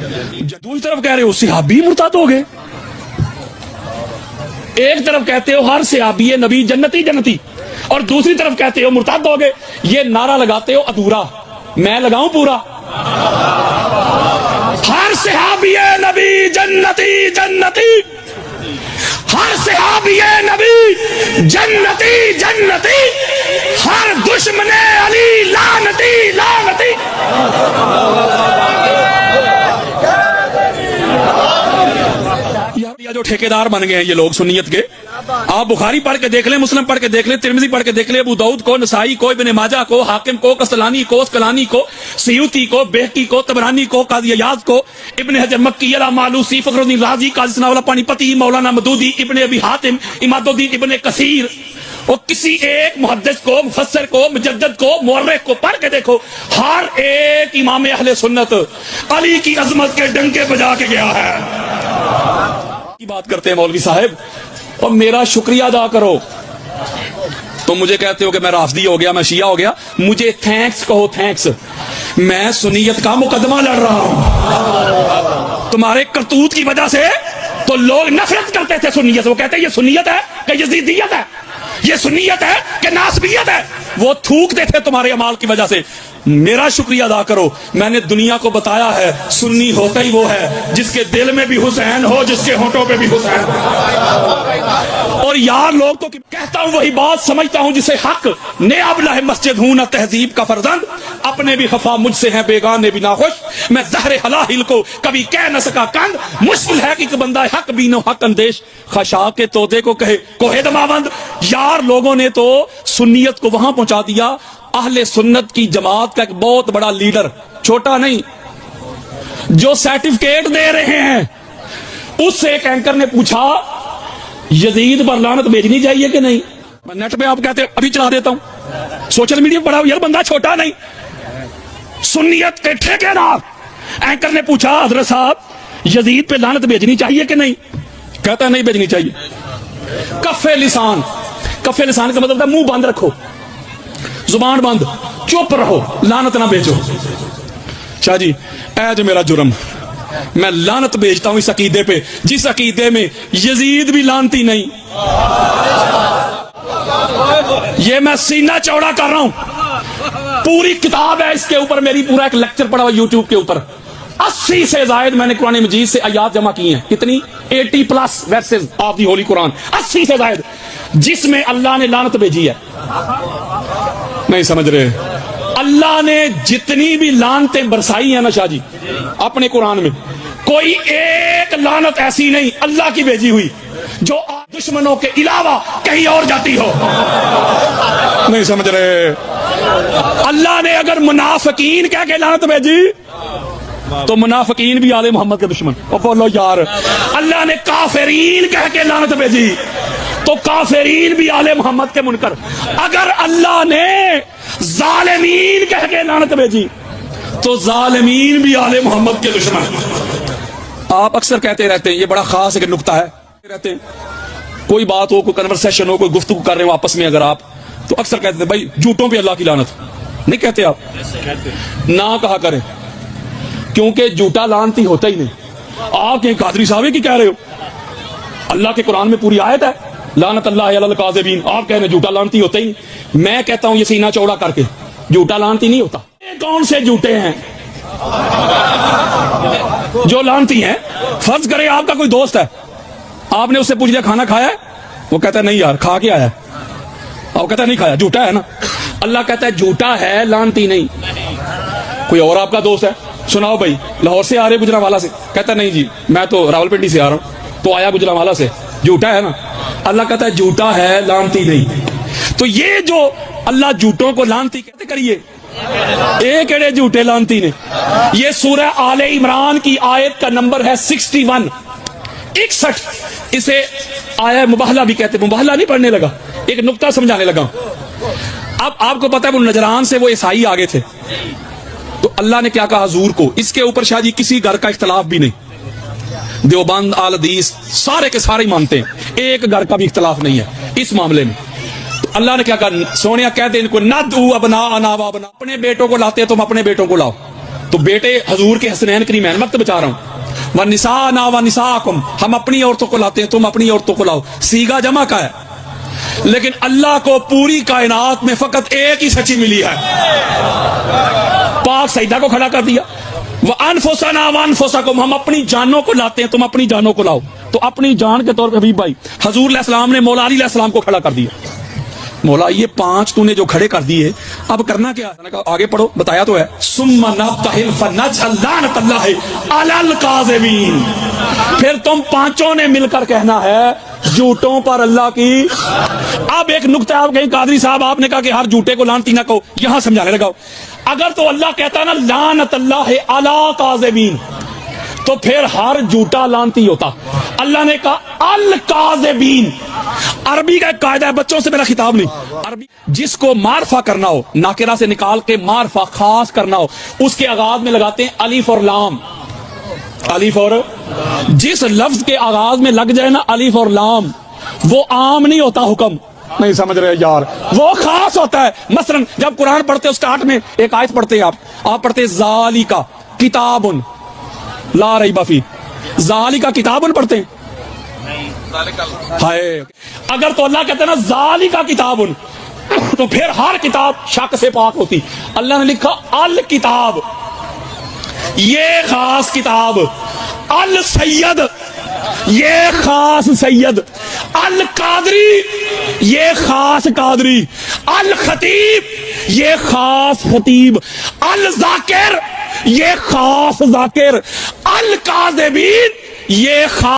دوسری طرف کہہ رہے ہو صحابی مرتد ہو گئے. ایک طرف کہتے ہو ہر صحابی نبی جنتی جنتی, اور دوسری طرف کہتے ہو مرتد ہو گئے. یہ نعرہ لگاتے ہو ادھورا, میں لگاؤں پورا. ہر صحابی نبی جنتی جنتی, ہر صحابی نبی جنتی جنتی, ہر دشمن علی لعنتی لعنتی. یہ جو ٹھیکیدار بن گئے ہیں یہ لوگ سنیت کے, آپ بخاری پڑھ کے دیکھ لیں, مسلم پڑھ کے دیکھ لیں, ترمذی پڑھ کے دیکھ لیں, ابو داؤد کو, نسائی کو, ابن ماجہ کو, حاکم کو, قسطلانی کو, اسقلانی کو, سیوطی کو, بیہقی کو, طبرانی کو, قاضی عیاض کو, ابن حجر مکی, علامہ مالوسی, فخر الدین رازی, قاضی ثناء اللہ پانی پتی, مولانا مدودی, ابن ابی حاتم, اماد الدین ابن کثیر. اور کسی ایک محدث کو, مفسر کو, مجدد کو, مورخ کو پڑھ کے دیکھو, ہر ایک امام اہل سنت علی کی عظمت کے ڈنکے بجا کے گیا ہے. کی بات کرتے ہیں مولوی صاحب, اور میرا شکریہ ادا کرو. تم مجھے کہتے ہو کہ میں رافضی ہو گیا, میں شیعہ ہو گیا, مجھے تھینکس کہو, تھینکس. میں سنیت کا مقدمہ لڑ رہا ہوں. تمہارے کرتوت کی وجہ سے تو لوگ نفرت کرتے تھے سنیت سے, وہ کہتے ہیں یہ سنیت ہے کہ یزیدیت ہے, یہ سنیت ہے کہ ناسبیت ہے, وہ تھوکتے تھے تمہارے اعمال کی وجہ سے. میرا شکریہ ادا کرو, میں نے دنیا کو بتایا ہے سنی ہوتا ہی وہ ہے جس کے دل میں بھی حسین ہو, جس کے ہونٹوں پہ بھی حسین ہو. اور یار لوگ تو کہتا ہوں وہی بات سمجھتا ہوں جسے حق, نے ابلہ مسجد ہوں نہ تہذیب کا فرزند, اپنے بھی خفا مجھ سے ہیں بیگانے بھی ناخوش, میں زہر حلاہل کو کبھی کہہ نہ سکا کند, مشکل ہے کہ بندہ حق بینو حق اندیش خشا کے طوطے کو کہے کوہ دماوند. یار لوگوں نے تو سنیت کو وہاں پہنچا دیا. اہل سنت کی جماعت کا ایک بہت بڑا لیڈر, چھوٹا نہیں, جو سرٹیفکیٹ دے رہے ہیں, اس سے ایک اینکر نے پوچھا یزید پر لعنت بھیجنی چاہیے کہ نہیں. میں نیٹ پہ آپ کہتے ہیں ابھی چلا دیتا ہوں, سوشل میڈیا پہ پڑھا, یار بندہ چھوٹا نہیں, سنیت کے ٹھیکیدار. اینکر نے پوچھا حضرت صاحب یزید پہ لعنت بھیجنی چاہیے کہ نہیں, کہتا ہے نہیں بھیجنی چاہیے. کفے لسان, کفے لسان کا مطلب ہے منہ بند رکھو, زبان بند, چپ رہو, لعنت نہ بیچو. شاہ جی اے جو میرا جرم, میں لعنت بیچتا ہوں اس عقیدے پہ جس عقیدے میں یزید بھی لعنتی نہیں. یہ میں سینہ چوڑا کر رہا ہوں, پوری کتاب ہے اس کے اوپر, میری پورا ایک لیکچر پڑا ہوا یوٹیوب کے اوپر. 80 سے زائد میں نے قرآن مجید سے آیات جمع کی ہیں. کتنی؟ 80+ ورسز آف دی ہولی قرآن, 80 سے زائد, جس میں اللہ نے لعنت بھیجی ہے. نہیں سمجھ رہے, اللہ نے جتنی بھی لعنتیں برسائی ہیں نا شاہ جی اپنے قرآن میں, کوئی ایک لعنت ایسی نہیں اللہ کی بھیجی ہوئی جو دشمنوں کے علاوہ کہیں اور جاتی ہو. نہیں سمجھ رہے, اللہ نے اگر منافقین کہہ کے لعنت بھیجی تو منافقین بھی آل محمد کے دشمن. او بولو یار, اللہ نے کافرین کہہ کے لعنت بھیجی تو کافرین بھی آل محمد کے منکر. اگر اللہ نے ظالمین کہہ کے لعنت بھیجی تو ظالمین بھی آل محمد کے دشمن. آپ اکثر کہتے رہتے ہیں, یہ بڑا خاص ایک نکتہ ہے, رہتے ہیں کوئی بات ہو, کوئی کنورسیشن ہو, کوئی گفتگو کر رہے ہو آپس میں اگر آپ, تو اکثر کہتے ہیں بھائی جھوٹوں پہ اللہ کی لعنت. نہیں کہتے آپ, نہ کہا کریں, کیونکہ جھوٹا لعنتی ہوتا ہی نہیں. آپ کہیں قادری صاحب کی کہہ رہے ہو, اللہ کے قرآن میں پوری آیت ہے لعنت اللہ علی الکاذبین, آپ کہہ رہے ہیں جھوٹا لعنتی ہوتا ہی نہیں. میں کہتا ہوں یہ سینہ چوڑا کر کے, جھوٹا لعنتی نہیں ہوتا. کون سے جھوٹے ہیں جو لعنتی ہیں؟ فرض کرے آپ کا کوئی دوست ہے, آپ نے اس سے پوچھ لیا کھانا کھایا ہے, وہ کہتا ہے نہیں یار کھا کے آیا ہے, آپ کہتا ہے نہیں کھایا, جھوٹا ہے نا. اللہ کہتا ہے جھوٹا ہے لعنتی نہیں. کوئی اور آپ کا دوست ہے, سناؤ بھائی لاہور سے آ رہے گجرانوالہ سے, کہتا ہے نہیں جی میں تو راولپنڈی سے آ رہا ہوں, تو آیا گجرانوالہ سے, جھوٹا ہے نا. اللہ کہتا ہے جھوٹا ہے لعنتی نہیں. تو یہ جو اللہ جھوٹوں کو لعنتی کہتے کریے, ایک ایڑے جھوٹے لعنتی نے. یہ سورہ آل عمران کی آیت کا نمبر ہے 61. اسے آیا مباہلہ بھی کہتے. مباہلہ نہیں پڑھنے لگا, ایک نقطہ سمجھانے لگا. اب آپ کو پتا ہے وہ نجران سے وہ عیسائی آگے تھے, تو اللہ نے کیا کہا حضور کو, اس کے اوپر شاہ جی کسی گھر کا اختلاف بھی نہیں, دیوبند آل حدیث سارے کے سارے مانتے ہیں, ایک گھر کا بھی اختلاف نہیں ہے اس معاملے میں. تو اللہ نے کیا کہا, سونیا کہتے ان کو ندعو ابناءنا و ابناء, اپنے بیٹوں کو لاتے تم اپنے بیٹوں کو لاؤ. تو بیٹے حضور کے حسنین کریمین وقت بچا رہا ہوں وَنِسَاءَنَا وَنِسَاءَكُمْ ہم اپنی عورتوں کو لاتے ہیں تم اپنی عورتوں کو لاؤ سیگا جمع کا ہے لیکن اللہ کو پوری کائنات میں فقط ایک ہی سچی ملی ہے پاک سیدہ کو کھڑا کر دیا وَأَنفُسَنَا وَأَنفُسَكُمْ ہم اپنی جانوں کو لاتے ہیں تم اپنی جانوں کو لاؤ تو اپنی جان کے طور پہ حبیب بھائی حضور علیہ السلام نے مولا علی علیہ السلام کو کھڑا کر دیا مولا یہ 5 تو نے جو کھڑے کر دیے اب کرنا کیا آگے پڑھو بتایا تو ہے ثُمَّ نَبْتَهِلْ فَنَجْعَلْ لَعْنَتَ اللَّهِ عَلَى الْكَاذِبِينَ پھر تم 5 نے مل کر کہنا ہے جھوٹوں پر اللہ کی اب ایک نقطہ آپ کہیں قادری صاحب آپ نے کہا کہ ہر جھوٹے کو لعنتی نہ کہو یہاں سمجھانے لگاؤ اگر تو اللہ کہتا ہے نا لعنت اللہ علی الکاذبین تو پھر ہر جھوٹا لعنتی ہوتا اللہ نے کہا الکاذبین عربی کا ایک قاعدہ ہے بچوں سے میرا خطاب نہیں عربی جس کو معرفہ کرنا ہو ناکرہ سے نکال کے معرفہ خاص کرنا ہو اس کے آغاز میں لگاتے ہیں الف اور لام الف اور جس لفظ کے آغاز میں لگ جائے نا الف اور لام وہ عام نہیں ہوتا حکم نہیں سمجھ رہے یار وہ خاص ہوتا ہے مثلا جب قرآن پڑھتے اسٹارٹ میں ایک آیت پڑھتے ہیں آپ پڑھتے ذالکا کتابن لا ریب فیہ ذالکا کتابن پڑھتے ہیں ہائے اگر تو اللہ کہتے ہیں نا ذالکا کتابن تو پھر ہر کتاب شک سے پاک ہوتی اللہ نے لکھا الکتاب یہ خاص کتاب السید یہ خاص سید القادری یہ خاص قادری الخطیب یہ خاص خطیب الذاکر یہ خاص ذاکر الکاذبین یہ خاص